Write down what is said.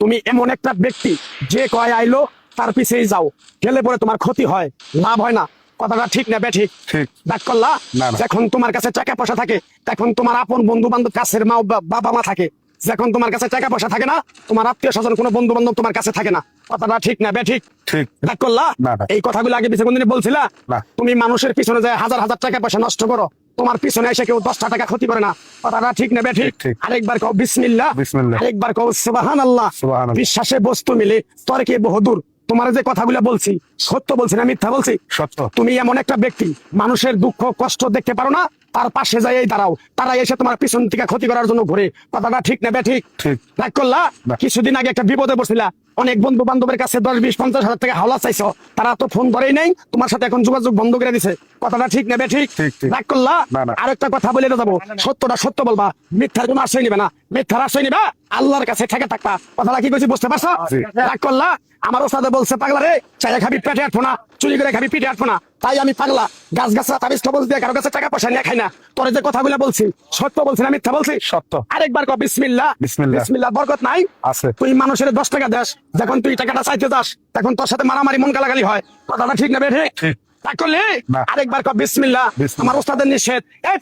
তুমি এমন একটা ব্যক্তি যে কয় আইলো তার পিছেই যাও, গেলে পরে তোমার ক্ষতি হয়, লাভ হয় না। কথাটা ঠিক না বেঠিক? ঠিক। ডাক করলা। না, না। যখন তোমার কাছে টাকা পয়সা থাকে, তখন তোমার আপন বন্ধু বান্ধব, কাছের মা বাবা মা থাকে। যখন তোমার কাছে টাকা পয়সা থাকে না, তোমার আত্মীয় স্বজন কোনো বন্ধু বান্ধব তোমার কাছে থাকে না। কথাটা ঠিক না বেঠিক? ঠিক। ডাক করলা। না, না। এই কথাগুলো আগে পিছনে কোনদিন বলছিলা? না। তুমি মানুষের পিছনে যায় হাজার হাজার টাকা পয়সা নষ্ট করো, তোমার পিছনে এসে কেউ 10টা টাকা ক্ষতি করে না। কথাটা ঠিক না বেঠিক? ঠিক, ঠিক। আরেকবার কও বিসমিল্লাহ, বিসমিল্লাহ। আরেকবার কও সুবহানাল্লাহ। সুবহানাল্লাহ। বিশ্বাসে বস্তু মিলে তর্কে বহুদূর। তোমার যে কথাগুলো বলছি সত্য বলছি না মিথ্যা বলছি? সত্য। তুমি এমন একটা ব্যক্তি, মানুষের দুঃখ কষ্ট দেখতে পারো না, তার পাশে যাই দাঁড়াও, তারা এসে তোমার পিছন থেকে ক্ষতি করার জন্য ঘুরে। কথাটা ঠিক না বেঠিক? ঠিক। রাগ করলা? না। কিছুদিন আগে একটা বিপদে পড়ছিলা, অনেক বন্ধু বান্ধবের কাছে 10, 20, 50 হাজার টাকা হাওলা চাইছো, তারা তো ফোন ধরেই নাই, তোমার সাথে এখন যোগাযোগ বন্ধ করে দিছে। কথাটা ঠিক না বেঠিক? ঠিক, ঠিক। রাগ করলা? না, না। আরেকটা কথা বলে যাবো, সত্যটা সত্য বলবা, মিথ্যার কোনো আশ্রয় নিবে না। মিথ্যার আশ্রয় নিবা, আল্লাহর কাছে ঠেকে থাকবা। কথাটা কি বলছি বুঝতে পারছো? জি। রাগ করলা? আমার ওস্তাদে বলছে, পাগলা রে, চাইলে খাবি পেটে আটবো না, চুরি করে খাবি পিঠে আটবো না। তাই আমি পাগলা, গাছ গাছরা তাবিজ কবজ দিয়ে কারো কাছে টাকা পয়সা নিয়ে খাই না। তোর যে কথাগুলো বলছি সত্য বলছি না মিথ্যা বলছি? সত্য। আরেকবার কও বিসমিল্লাহ। বিসমিল্লাহ। বিসমিল্লাহ বরকত নাই? আছে। তুই মানুষের 10 টাকা দেস, যখন তুই টাকাটা চাইতে যাস তখন তোর সাথে মারামারি মন গালাগালি হয়। কথাটা ঠিক না বেঠিক? ঠিক। তা করলে না। আরেকবার কও বিসমিল্লাহ। বিসমিল্লাহ। আমার ওস্তাদের নিষেধ। এই